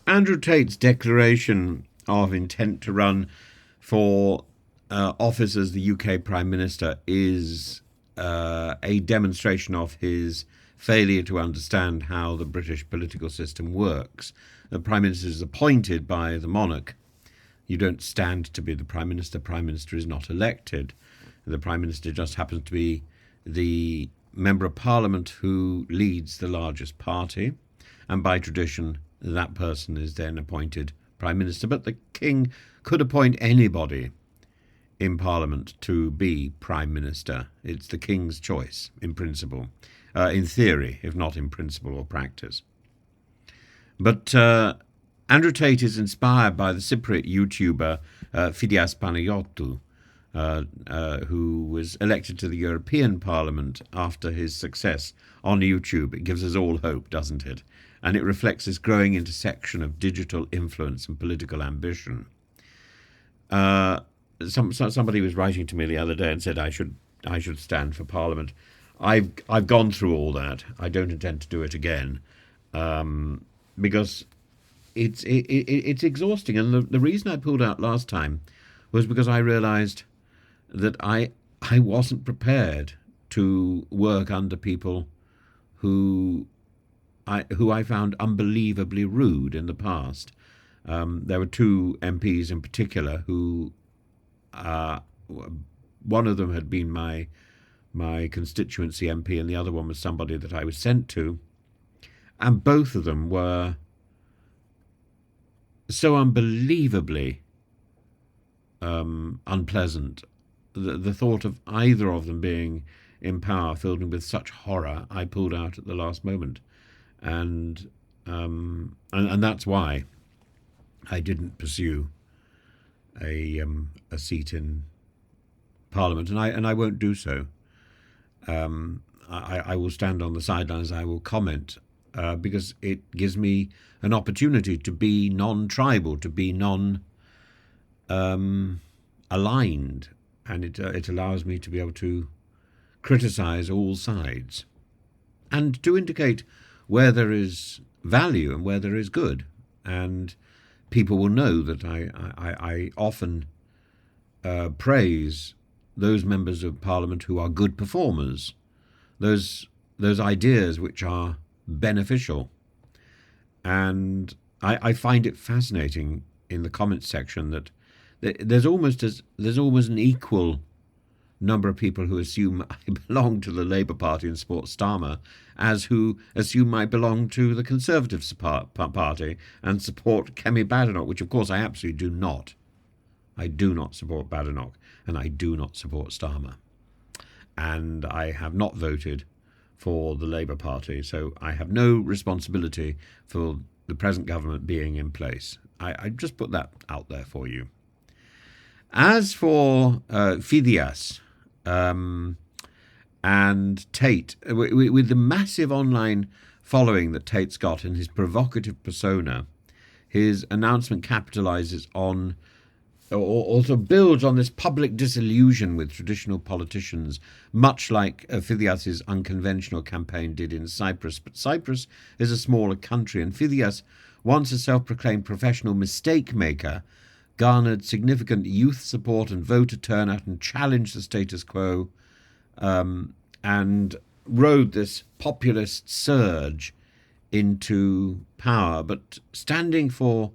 Andrew Tate's declaration of intent to run for office as the UK Prime Minister is a demonstration of his failure to understand how the British political system works. The Prime Minister is appointed by the monarch. You don't stand to be the Prime Minister. Prime Minister is not elected. The Prime Minister just happens to be the Member of Parliament who leads the largest party, and by tradition, that person is then appointed Prime Minister. But the King could appoint anybody in Parliament to be Prime Minister. It's the King's choice, in principle, in theory, if not in principle or practice. But Andrew Tate is inspired by the Cypriot YouTuber Phidias Panayiotou, who was elected to the European Parliament after his success on YouTube. It gives us all hope, doesn't it? And it reflects this growing intersection of digital influence and political ambition. Somebody was writing to me the other day and said I should stand for Parliament. I've gone through all that. I don't intend to do it again, because it's exhausting. And the reason I pulled out last time was because I realised that I wasn't prepared to work under people who I found unbelievably rude in the past. There were two MPs in particular who, one of them had been my constituency MP, and the other one was somebody that I was sent to, and both of them were so unbelievably unpleasant. The thought of either of them being in power filled me with such horror. I pulled out at the last moment, and that's why I didn't pursue a seat in Parliament, and I won't do so. I will stand on the sidelines. I will comment because it gives me an opportunity to be non-tribal, to be non-aligned, and it allows me to be able to criticise all sides and to indicate where there is value and where there is good. And people will know that I often praise those members of Parliament who are good performers, those ideas which are beneficial. And I find it fascinating in the comments section that there's almost an equal number of people who assume I belong to the Labour Party and support Starmer as who assume I belong to the Conservative Party and support Kemi Badenoch, which of course I absolutely do not. I do not support Badenoch, and I do not support Starmer. And I have not voted for the Labour Party, so I have no responsibility for the present government being in place. I just put that out there for you. As for Phidias and Tate, with the massive online following that Tate's got and his provocative persona, his announcement capitalizes on or also builds on this public disillusion with traditional politicians, much like Phidias' unconventional campaign did in Cyprus. But Cyprus is a smaller country, and Phidias, once a self-proclaimed professional mistake maker, garnered significant youth support and voter turnout and challenged the status quo, and rode this populist surge into power. But standing for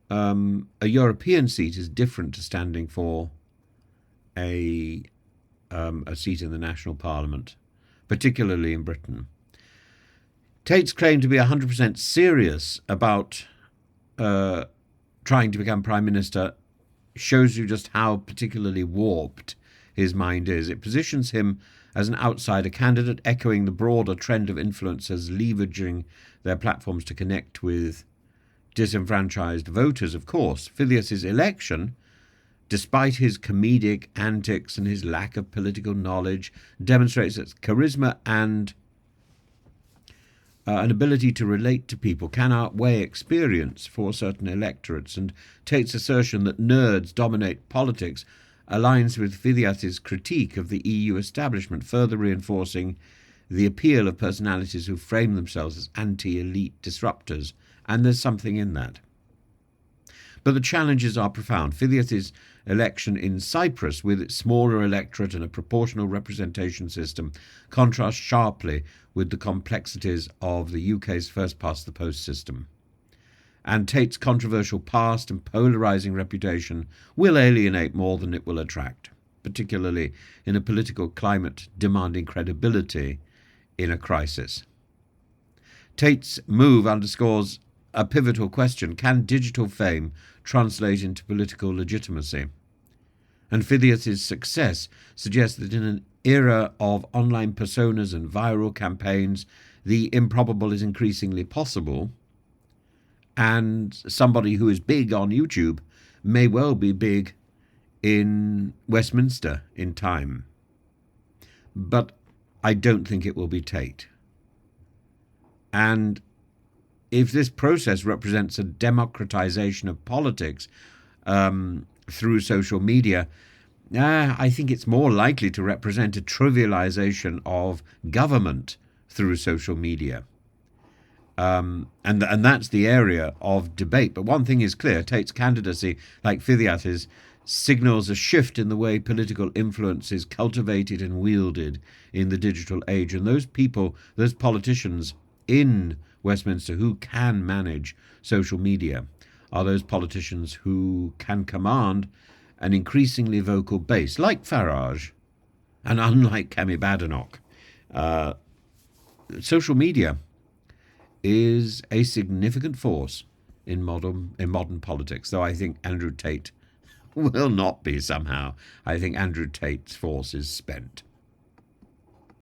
a European seat is different to standing for a seat in the national parliament, particularly in Britain. Tate's claim to be 100% serious about trying to become Prime Minister shows you just how particularly warped his mind is. It positions him as an outsider candidate, echoing the broader trend of influencers leveraging their platforms to connect with disenfranchised voters. Of course, Phidias' election, despite his comedic antics and his lack of political knowledge, demonstrates that charisma and an ability to relate to people can outweigh experience for certain electorates. And Tate's assertion that nerds dominate politics aligns with Phidias' critique of the EU establishment, further reinforcing the appeal of personalities who frame themselves as anti-elite disruptors and there's something in that. But the challenges are profound. Fidesz' election in Cyprus, with its smaller electorate and a proportional representation system, contrasts sharply with the complexities of the UK's first-past-the-post system. And Tate's controversial past and polarising reputation will alienate more than it will attract, particularly in a political climate demanding credibility in a crisis. Tate's move underscores a pivotal question: can digital fame translate into political legitimacy? And Fidesz's success suggests that in an era of online personas and viral campaigns, the improbable is increasingly possible, and somebody who is big on YouTube may well be big in Westminster in time. But I don't think it will be Tate. And if this process represents a democratization of politics through social media, I think it's more likely to represent a trivialization of government through social media. And that's the area of debate. But one thing is clear: Tate's candidacy, like Fidesz's, signals a shift in the way political influence is cultivated and wielded in the digital age. And those people, those politicians in Westminster who can manage social media, are those politicians who can command an increasingly vocal base, like Farage, and unlike Kemi Badenoch. Social media is a significant force in modern politics, though I think Andrew Tate will not be somehow. I think Andrew Tate's force is spent.